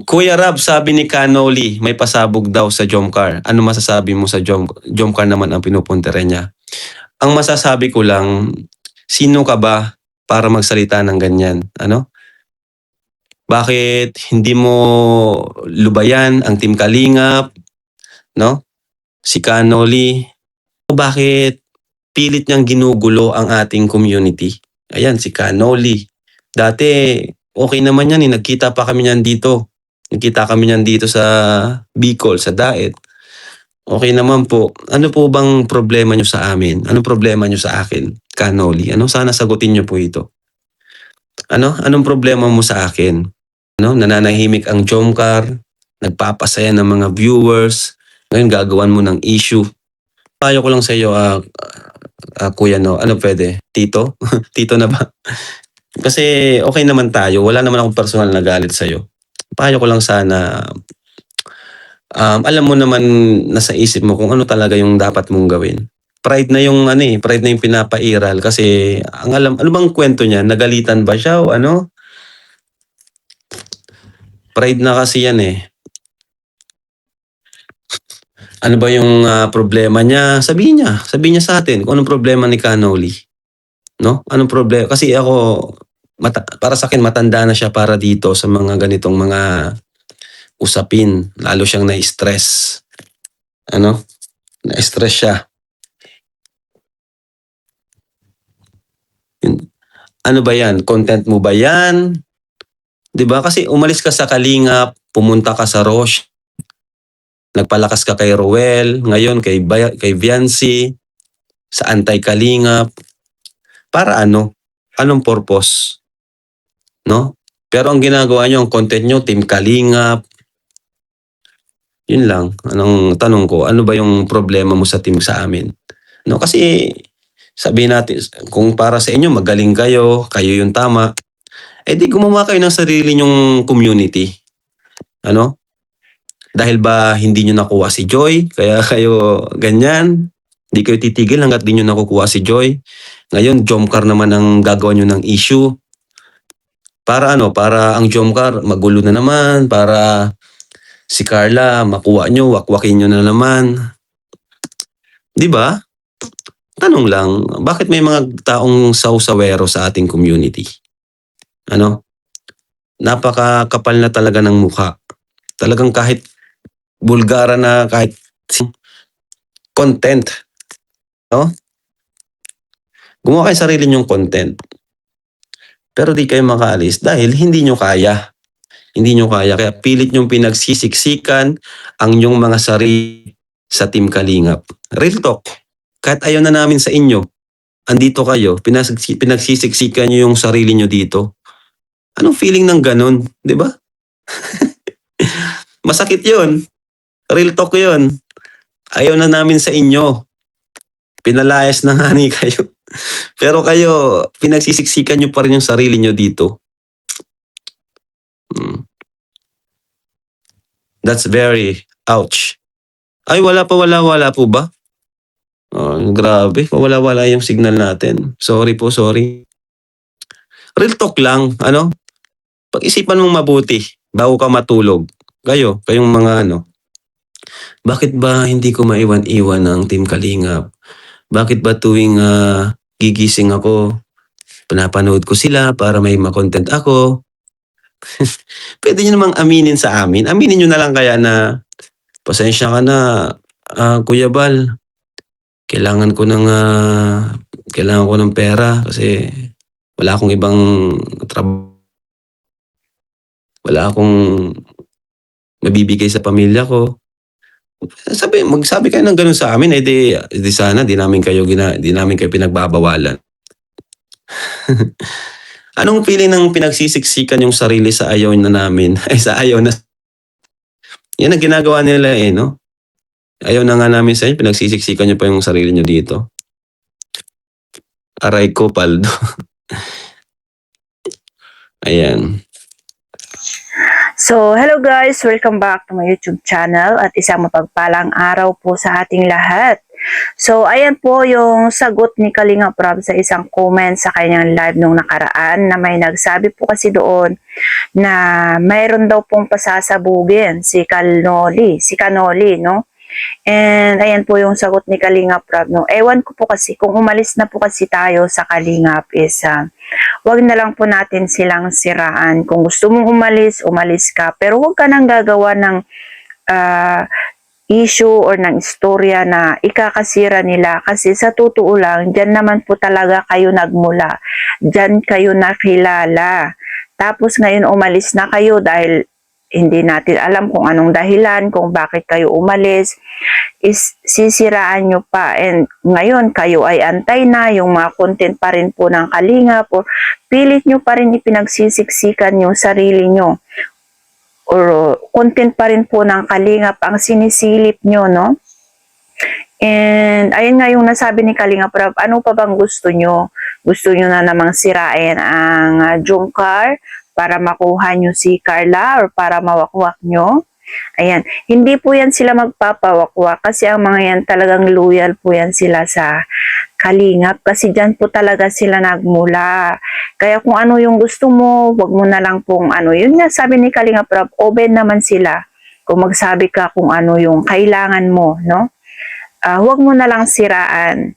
Kuya Rab, sabi ni Canoli, may pasabog daw sa Jomcar. Ano masasabi mo sa Jomcar naman ang pinupuntere niya? Ang masasabi ko lang, sino ka ba para magsalita ng ganyan? Ano? Bakit hindi mo lubayan ang Team Kalingap, no? Si Canoli, o bakit pilit niyang ginugulo ang ating community? Ayan, si Canoli. Dati, okay naman yan. Nagkita pa kami niyan dito. Nagkita kami niyan dito sa Bicol, sa Daet. Okay naman po. Ano po bang problema niyo sa amin? Anong problema niyo sa akin, Canoli? Ano? Sana sagutin niyo po ito. Ano? Anong problema mo sa akin? Ano? Nananahimik ang Jomcar, nagpapasaya ng mga viewers, ngayon gagawan mo ng issue. Payo ko lang sa iyo, kuya, no? Ano pwede? Tito? Tito na ba? Kasi okay naman tayo. Wala naman akong personal na galit sa iyo. Payo ko lang sana, alam mo naman nasa isip mo kung ano talaga yung dapat mong gawin. Pride na yung pride na yung pinapairal kasi ang ano bang kwento niya? Nagalitan ba siya o ano? Pride na kasi yan eh. Ano ba yung problema niya? Sabihin niya sa atin kung anong problema ni Canoli. No? Anong problema? Kasi ako, para sa akin matanda na siya para dito sa mga ganitong mga usapin. Lalo siyang na-stress. Ano? Na-stress siya. Ano ba yan? Content mo ba yan? 'Di ba? Kasi umalis ka sa Kalingap, pumunta ka sa Roche, nagpalakas ka kay Roel, ngayon kay Viancy, sa anti-Kalingap. Para ano? Anong purpose? No? Pero ang ginagawa nyo, ang content nyo, Team Kalingap. Yun lang. Anong tanong ko, ano ba yung problema mo sa team sa amin? No? Kasi sabihin natin, kung para sa inyo, magaling kayo yung tama, di gumawa kayo ng sarili nyong community. Ano? Dahil ba hindi nyo nakuha si Joy, kaya kayo ganyan? Hindi kayo titigil hanggat di nyo nakukuha si Joy. Ngayon, Jomcar naman ang gagawa nyo ng issue. Para ano? Para ang Jomcar magulo na naman, para si Carla makuha nyo, wakwakin nyo na naman. Di ba? Tanong lang, bakit may mga taong sausawero sa ating community? Ano? Napakakapal na talaga ng mukha. Talagang kahit bulgara na, kahit content. No? Gumawa kayo sarili nyong content. Pero di kayo makaalis dahil hindi nyo kaya. Hindi nyo kaya. Kaya pilit nyong pinagsisiksikan ang nyong mga sarili sa Team Kalingap. Real talk. Kahit ayaw na namin sa inyo, andito kayo, pinagsisiksikan nyo yung sarili nyo dito. Anong feeling ng ganun? Di ba? Masakit yun. Real talk yun. Ayaw na namin sa inyo. Pinalayas na nga ni kayo. Pero kayo, pinagsisiksikan nyo pa rin yung sarili nyo dito. That's very ouch. Ay, wala po ba? Grabe, wala yung signal natin. Sorry po, sorry. Real talk lang, ano? Pag-isipan mong mabuti bago ka matulog. Kayong mga bakit ba hindi ko maiwan-iwan ang Team Kalingap? Bakit ba tuwing gigising ako, pinapanood ko sila para may makontent ako? Pwede nyo namang aminin sa amin. Aminin nyo na lang kaya na, pasensya ka na, Kuya Bal. Kailangan ko ng pera kasi wala akong ibang trabaho. Wala akong mabibigay sa pamilya ko. Magsabi kayo ng ganun sa amin, di sana di namin kayo pinagbabawalan. Anong feeling ng pinagsisiksikan yung sarili sa ayaw na namin? Ay, sa ayaw na. Yan ang ginagawa nila no? Ayaw na nga namin sa inyo, pinagsisiksikan nyo pa yung sarili nyo dito. Aray ko, Paldo. Ayan. So, hello guys! Welcome back to my YouTube channel at isang mapagpalang araw po sa ating lahat. So, ayan po yung sagot ni Kalinga Prab sa isang comment sa kanyang live nung nakaraan na may nagsabi po kasi doon na mayroon daw pong pasasabugin si Kanoli, no? And ayan po yung sagot ni Kalingap Prab, no? Ewan ko po kasi kung umalis na po kasi tayo sa Kalingap is wag na lang po natin silang siraan. Kung gusto mong umalis, umalis ka. Pero wag ka nang gagawa ng issue or ng istorya na ikakasira nila kasi sa totoo lang, dyan naman po talaga kayo nagmula. Dyan kayo nakilala. Tapos ngayon umalis na kayo dahil hindi natin alam kung anong dahilan, kung bakit kayo umalis, is sisiraan nyo pa. And ngayon kayo ay antay na, yung mga content pa rin po ng Kalingap or pilit nyo pa rin ipinagsisiksikan yung sarili nyo or content pa rin po ng Kalingap ang sinisilip nyo, no? And ayun nga yung nasabi ni Kalingap Prab, ano pa bang gusto nyo? Gusto nyo na namang sirain ang Jungkar para makuha nyo si Carla or para mawakwak nyo? Ayan, hindi po yan sila magpapawakwak kasi ang mga yan talagang loyal po yan sila sa Kalingap kasi dyan po talaga sila nagmula. Kaya kung ano yung gusto mo, wag mo na lang pong ano. Yun nga sabi ni Kalingap Prab, open naman sila kung magsabi ka kung ano yung kailangan mo, no? Wag mo na lang siraan.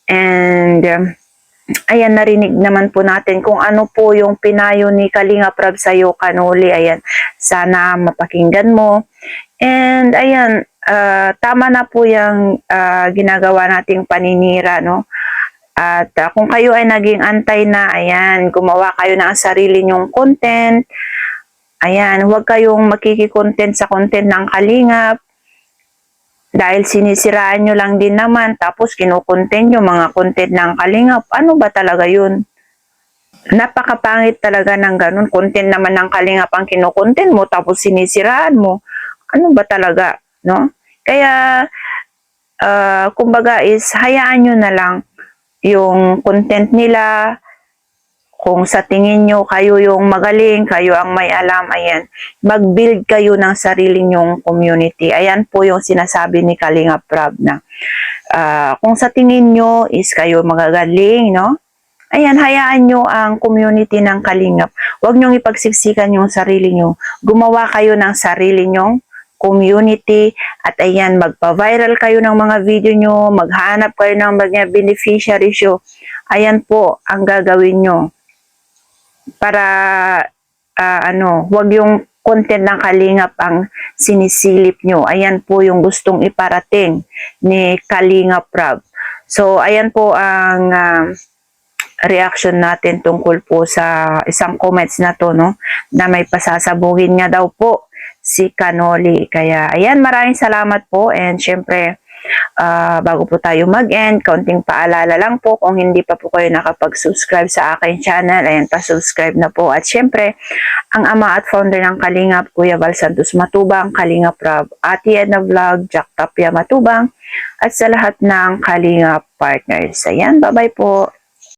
And ayan, narinig naman po natin kung ano po yung pinayo ni Kalingap Prab sa'yo, Kanoli. Ayan, sana mapakinggan mo. And ayan, tama na po yung ginagawa nating paninira, no? At kung kayo ay naging antay na, ayan, gumawa kayo ng sarili nyong content. Ayan, huwag kayong makiki-content sa content ng Kalingap. Dahil sinisiraan nyo lang din naman, tapos kinukontent nyo mga content ng Kalingap. Ano ba talaga yun? Napakapangit talaga ng ganun. Content naman ng Kalingap ang kinukontent mo, tapos sinisiraan mo. Ano ba talaga? No? Kaya, kumbaga is, hayaan nyo na lang yung content nila. Kung sa tingin nyo kayo yung magaling, kayo ang may alam, ayan, mag-build kayo ng sarili nyong community. Ayan po yung sinasabi ni Kalingap Prab na kung sa tingin nyo is kayo magagaling, no? Ayan, hayaan nyo ang community ng Kalingap. Huwag nyong ipagsiksikan yung sarili nyo. Gumawa kayo ng sarili nyong community at ayan, magpa-viral kayo ng mga video nyo, maghanap kayo ng mga beneficiaries nyo. Ayan po ang gagawin nyo. Para wag yung content ng Kalingap ang sinisilip nyo. Ayan po yung gustong iparating ni Kalingap Prab. So, ayan po ang reaction natin tungkol po sa isang comments na to, no? Na may pasasabugin nga daw po si Kanoli. Kaya, ayan, maraming salamat po and syempre, bago po tayo mag-end, kaunting paalala lang po kung hindi pa po kayo nakapag-subscribe sa aking channel, ayan, pa-subscribe na po. At syempre, ang ama at founder ng Kalingap, Kuya Val Santos Matubang, Kalingap Prab, Ate Edna Vlog, Jack Tapia Matubang, at sa lahat ng Kalingap partners. Ayan, bye-bye po.